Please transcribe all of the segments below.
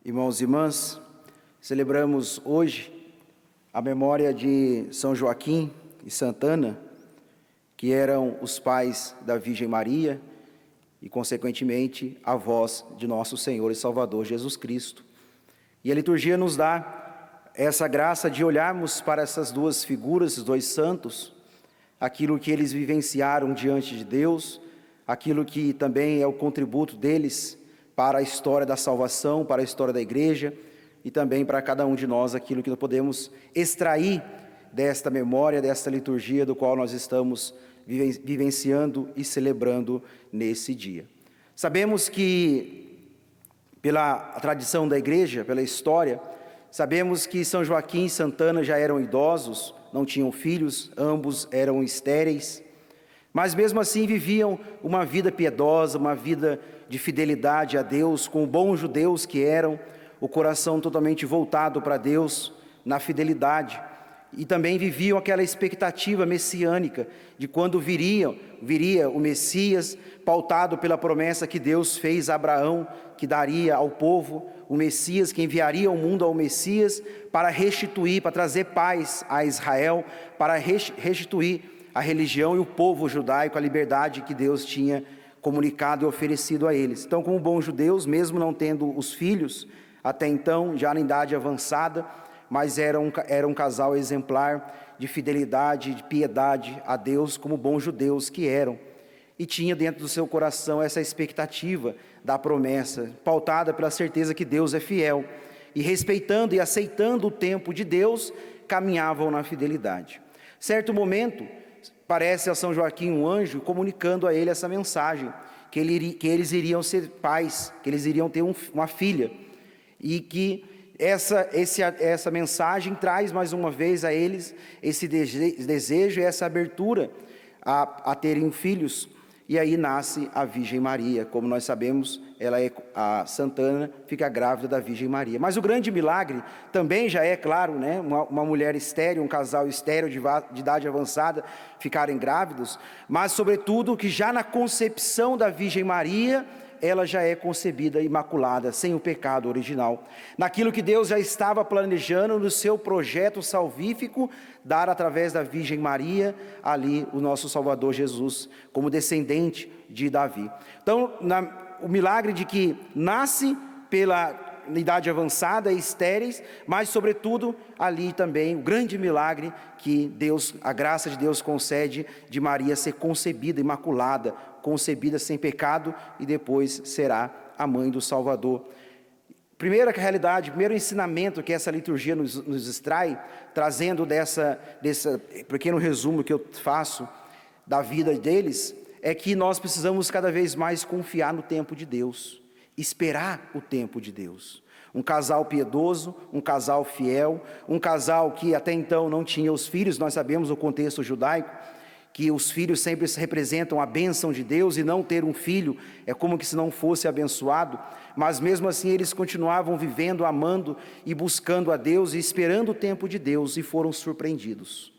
Irmãos e irmãs, celebramos hoje a memória de São Joaquim e Santa Ana, que eram os pais da Virgem Maria e, consequentemente, avós de nosso Senhor e Salvador Jesus Cristo. E a liturgia nos dá essa graça de olharmos para essas duas figuras, esses dois santos, aquilo que eles vivenciaram diante de Deus, aquilo que também é o contributo deles para a história da salvação, para a história da igreja e também para cada um de nós aquilo que nós podemos extrair desta memória, desta liturgia do qual nós estamos vivenciando e celebrando nesse dia. Sabemos que, pela tradição da igreja, pela história, sabemos que São Joaquim e Santa Ana já eram idosos, não tinham filhos, ambos eram estéreis, mas mesmo assim viviam uma vida piedosa, uma vida de fidelidade a Deus, com bons judeus que eram, o coração totalmente voltado para Deus, na fidelidade, e também viviam aquela expectativa messiânica, de quando viria o Messias, pautado pela promessa que Deus fez a Abraão, que daria ao povo o Messias, que enviaria o mundo ao Messias, para restituir, para trazer paz a Israel, para restituir a religião e o povo judaico, a liberdade que Deus tinha comunicado e oferecido a eles. Então, como bons judeus, mesmo não tendo os filhos, até então, já na idade avançada, mas era um casal exemplar de fidelidade, de piedade a Deus, como bons judeus que eram. E tinha dentro do seu coração essa expectativa da promessa, pautada pela certeza que Deus é fiel. E respeitando e aceitando o tempo de Deus, caminhavam na fidelidade. Certo momento, parece a São Joaquim um anjo comunicando a ele essa mensagem, que eles iriam ser pais, que eles iriam ter uma filha, e que essa mensagem traz mais uma vez a eles esse desejo e essa abertura a terem filhos. E aí nasce a Virgem Maria. Como nós sabemos, a Santa Ana fica grávida da Virgem Maria. Mas o grande milagre também já é, claro, né, uma mulher estéril, um casal estéril de idade avançada ficarem grávidos, mas sobretudo que já na concepção da Virgem Maria, ela já é concebida imaculada, sem o pecado original. Naquilo que Deus já estava planejando no seu projeto salvífico, dar através da Virgem Maria, ali o nosso Salvador Jesus, como descendente de Davi. Então, o milagre de que nasce pela idade avançada e estéreis, mas sobretudo ali também o grande milagre que Deus, a graça de Deus concede de Maria ser concebida imaculada, concebida sem pecado e depois será a mãe do Salvador. Primeira realidade, primeiro ensinamento que essa liturgia nos extrai, trazendo desse pequeno resumo que eu faço da vida deles, é que nós precisamos cada vez mais confiar no tempo de Deus, esperar o tempo de Deus. Um casal piedoso, um casal fiel, um casal que até então não tinha os filhos. Nós sabemos o contexto judaico, que os filhos sempre representam a bênção de Deus, e não ter um filho é como que se não fosse abençoado, mas mesmo assim eles continuavam vivendo, amando e buscando a Deus e esperando o tempo de Deus, e foram surpreendidos.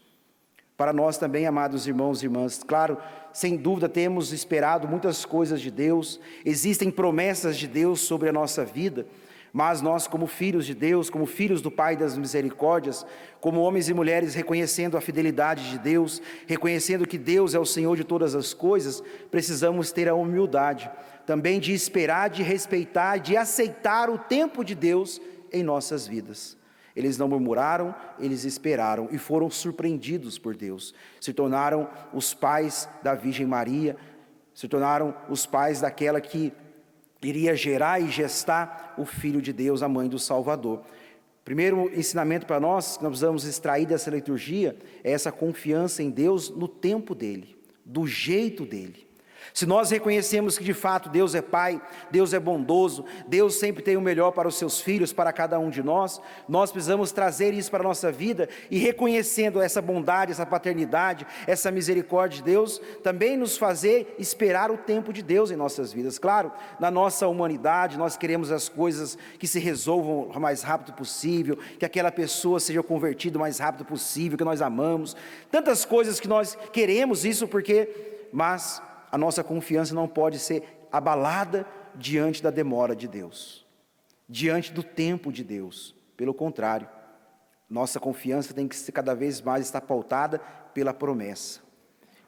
Para nós também, amados irmãos e irmãs, claro, sem dúvida temos esperado muitas coisas de Deus, existem promessas de Deus sobre a nossa vida, mas nós, como filhos de Deus, como filhos do Pai das misericórdias, como homens e mulheres reconhecendo a fidelidade de Deus, reconhecendo que Deus é o Senhor de todas as coisas, precisamos ter a humildade também de esperar, de respeitar, de aceitar o tempo de Deus em nossas vidas. Eles não murmuraram, eles esperaram e foram surpreendidos por Deus. Se tornaram os pais da Virgem Maria, se tornaram os pais daquela que iria gerar e gestar o Filho de Deus, a mãe do Salvador. Primeiro ensinamento para nós, que nós precisamos extrair dessa liturgia, é essa confiança em Deus no tempo dEle, do jeito dEle. Se nós reconhecemos que de fato Deus é Pai, Deus é bondoso, Deus sempre tem o melhor para os seus filhos, para cada um de nós, nós precisamos trazer isso para a nossa vida e, reconhecendo essa bondade, essa paternidade, essa misericórdia de Deus, também nos fazer esperar o tempo de Deus em nossas vidas. Claro, na nossa humanidade nós queremos as coisas que se resolvam o mais rápido possível, que aquela pessoa seja convertida o mais rápido possível, que nós amamos, tantas coisas que nós queremos isso mas a nossa confiança não pode ser abalada diante da demora de Deus. diante do tempo de Deus. Pelo contrário, nossa confiança tem que ser cada vez mais estar pautada pela promessa,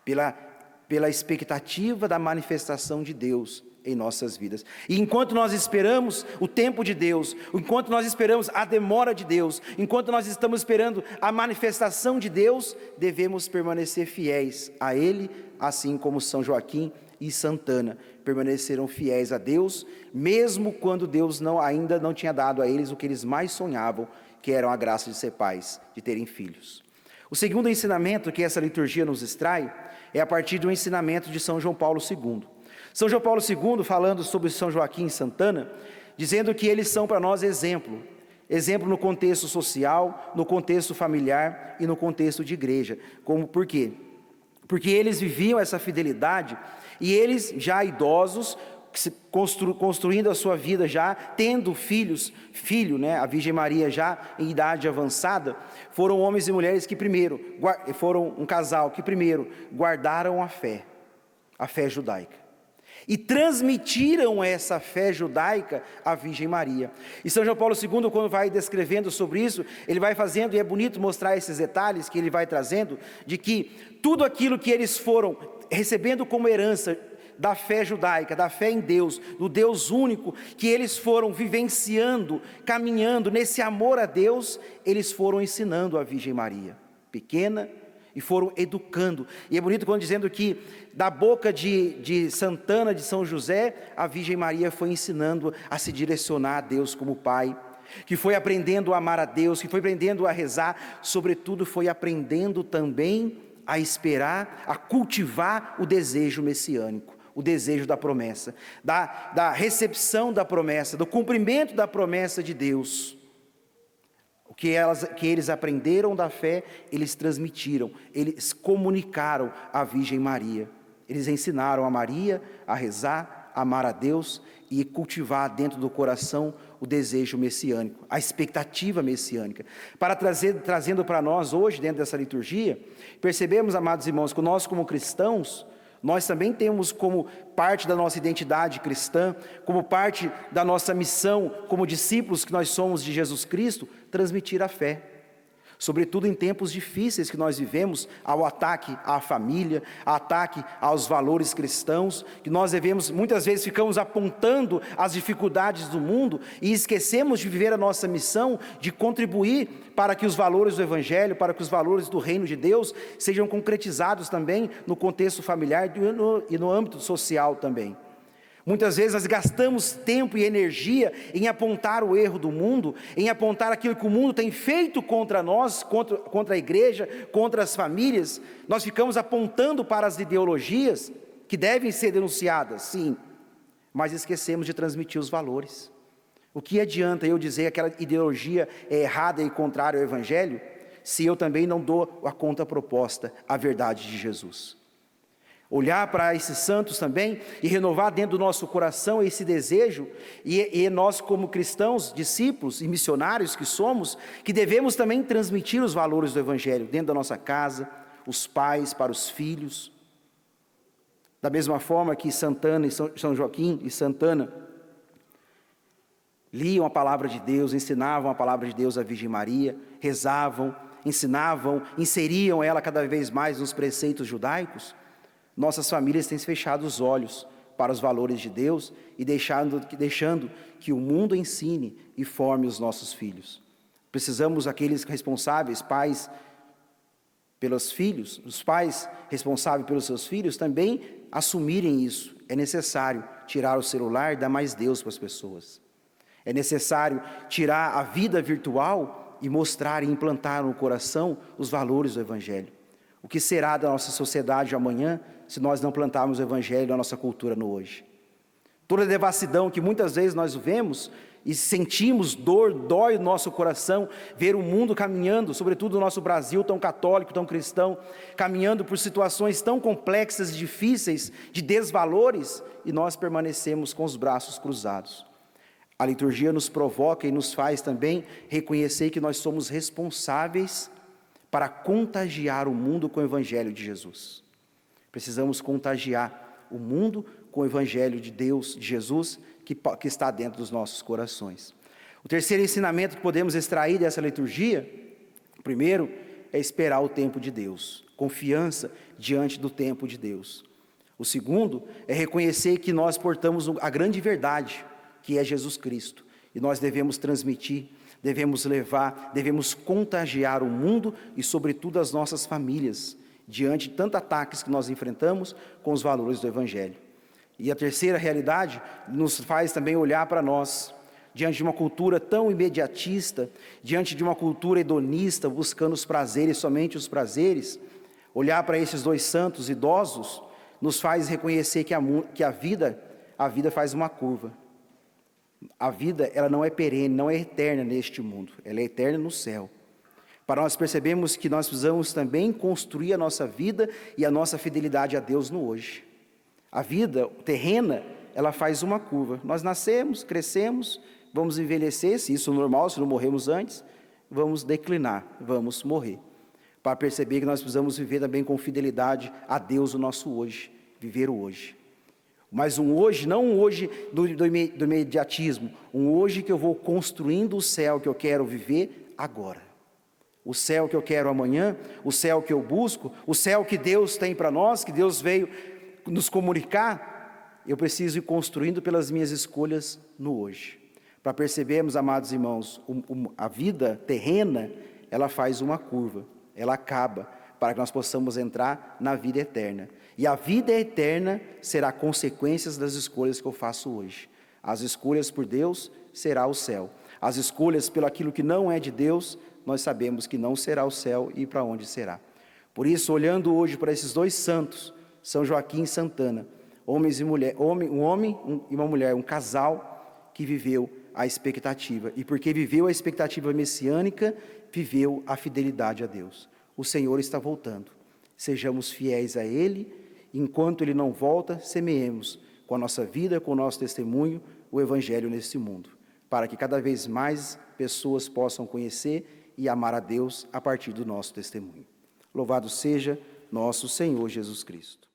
pela expectativa da manifestação de Deus em nossas vidas. E enquanto nós esperamos o tempo de Deus, enquanto nós esperamos a demora de Deus, enquanto nós estamos esperando a manifestação de Deus, devemos permanecer fiéis a Ele, assim como São Joaquim e Santana permaneceram fiéis a Deus, mesmo quando Deus ainda não tinha dado a eles o que eles mais sonhavam, que era a graça de ser pais, de terem filhos. O segundo ensinamento que essa liturgia nos extrai é a partir do ensinamento de São João Paulo II. São João Paulo II, falando sobre São Joaquim e Santana, dizendo que eles são para nós exemplo no contexto social, no contexto familiar e no contexto de igreja. Por quê? Porque eles viviam essa fidelidade e eles, já idosos, construindo a sua vida já, tendo filho, a Virgem Maria já em idade avançada, foram homens e mulheres que foram um casal que primeiro guardaram a fé judaica, e transmitiram essa fé judaica à Virgem Maria. E São João Paulo II, quando vai descrevendo sobre isso, ele vai fazendo, e é bonito mostrar esses detalhes que ele vai trazendo, de que tudo aquilo que eles foram recebendo como herança da fé judaica, da fé em Deus, do Deus único, que eles foram vivenciando, caminhando nesse amor a Deus, eles foram ensinando a Virgem Maria, pequena, e foram educando. E é bonito quando dizendo que da boca de Santana, de São José, a Virgem Maria foi ensinando a se direcionar a Deus como Pai, que foi aprendendo a amar a Deus, que foi aprendendo a rezar, sobretudo foi aprendendo também a esperar, a cultivar o desejo messiânico, o desejo da promessa, da recepção da promessa, do cumprimento da promessa de Deus. O que eles aprenderam da fé, eles transmitiram, eles comunicaram à Virgem Maria. Eles ensinaram a Maria a rezar, a amar a Deus e cultivar dentro do coração o desejo messiânico, a expectativa messiânica. Trazendo para nós hoje, dentro dessa liturgia, percebemos, amados irmãos, que nós como cristãos, nós também temos como parte da nossa identidade cristã, como parte da nossa missão, como discípulos que nós somos de Jesus Cristo, transmitir a fé. Sobretudo em tempos difíceis que nós vivemos, ao ataque à família, ao ataque aos valores cristãos, que nós muitas vezes ficamos apontando as dificuldades do mundo e esquecemos de viver a nossa missão, de contribuir para que os valores do Evangelho, para que os valores do Reino de Deus sejam concretizados também no contexto familiar e no âmbito social também. Muitas vezes nós gastamos tempo e energia em apontar o erro do mundo, em apontar aquilo que o mundo tem feito contra nós, contra a igreja, contra as famílias. Nós ficamos apontando para as ideologias que devem ser denunciadas, sim, mas esquecemos de transmitir os valores. O que adianta eu dizer que aquela ideologia é errada e contrária ao Evangelho, se eu também não dou a contraproposta à verdade de Jesus? Olhar para esses santos também e renovar dentro do nosso coração esse desejo, e nós como cristãos, discípulos e missionários que somos, que devemos também transmitir os valores do Evangelho dentro da nossa casa, os pais para os filhos. Da mesma forma que Santana e São Joaquim e Santana liam a palavra de Deus, ensinavam a palavra de Deus à Virgem Maria, rezavam, ensinavam, inseriam ela cada vez mais nos preceitos judaicos. Nossas famílias têm fechado os olhos para os valores de Deus e deixando que o mundo ensine e forme os nossos filhos. Precisamos, aqueles responsáveis, pais pelos filhos, os pais responsáveis pelos seus filhos, também assumirem isso. É necessário tirar o celular e dar mais Deus para as pessoas. É necessário tirar a vida virtual e mostrar e implantar no coração os valores do Evangelho. O que será da nossa sociedade amanhã se nós não plantarmos o Evangelho na nossa cultura no hoje? Toda a devassidão que muitas vezes nós vemos e sentimos dói no nosso coração, ver o mundo caminhando, sobretudo o nosso Brasil tão católico, tão cristão, caminhando por situações tão complexas e difíceis, de desvalores, e nós permanecemos com os braços cruzados. A liturgia nos provoca e nos faz também reconhecer que nós somos responsáveis para contagiar o mundo com o Evangelho de Jesus. Precisamos contagiar o mundo com o Evangelho de Deus, de Jesus, que está dentro dos nossos corações. O terceiro ensinamento que podemos extrair dessa liturgia, primeiro, é esperar o tempo de Deus, confiança diante do tempo de Deus. O segundo é reconhecer que nós portamos a grande verdade, que é Jesus Cristo, e nós devemos transmitir, devemos levar, devemos contagiar o mundo e, sobretudo, as nossas famílias, diante de tantos ataques que nós enfrentamos com os valores do Evangelho. E a terceira realidade nos faz também olhar para nós, diante de uma cultura tão imediatista, diante de uma cultura hedonista, buscando os prazeres, somente os prazeres. Olhar para esses dois santos idosos nos faz reconhecer que a vida faz uma curva. A vida, ela não é perene, não é eterna neste mundo, ela é eterna no céu. Para nós percebemos que nós precisamos também construir a nossa vida e a nossa fidelidade a Deus no hoje. A vida terrena, ela faz uma curva. Nós nascemos, crescemos, vamos envelhecer, se isso é normal, se não morremos antes, vamos declinar, vamos morrer. Para perceber que nós precisamos viver também com fidelidade a Deus o nosso hoje, viver o hoje. Mas um hoje, não um hoje do imediatismo, um hoje que eu vou construindo o céu que eu quero viver agora. O céu que eu quero amanhã, o céu que eu busco, o céu que Deus tem para nós, que Deus veio nos comunicar, eu preciso ir construindo pelas minhas escolhas no hoje. Para percebermos, amados irmãos, a vida terrena, ela faz uma curva, ela acaba, para que nós possamos entrar na vida eterna. E a vida eterna será consequências das escolhas que eu faço hoje. As escolhas por Deus será o céu. As escolhas pelo aquilo que não é de Deus, nós sabemos que não será o céu e para onde será. Por isso, olhando hoje para esses dois santos, São Joaquim e Santana, homens e mulher, um homem e uma mulher, um casal que viveu a expectativa. E porque viveu a expectativa messiânica, viveu a fidelidade a Deus. O Senhor está voltando. Sejamos fiéis a Ele, enquanto Ele não volta, semeemos com a nossa vida, com o nosso testemunho, o Evangelho neste mundo, para que cada vez mais pessoas possam conhecer e amar a Deus a partir do nosso testemunho. Louvado seja nosso Senhor Jesus Cristo.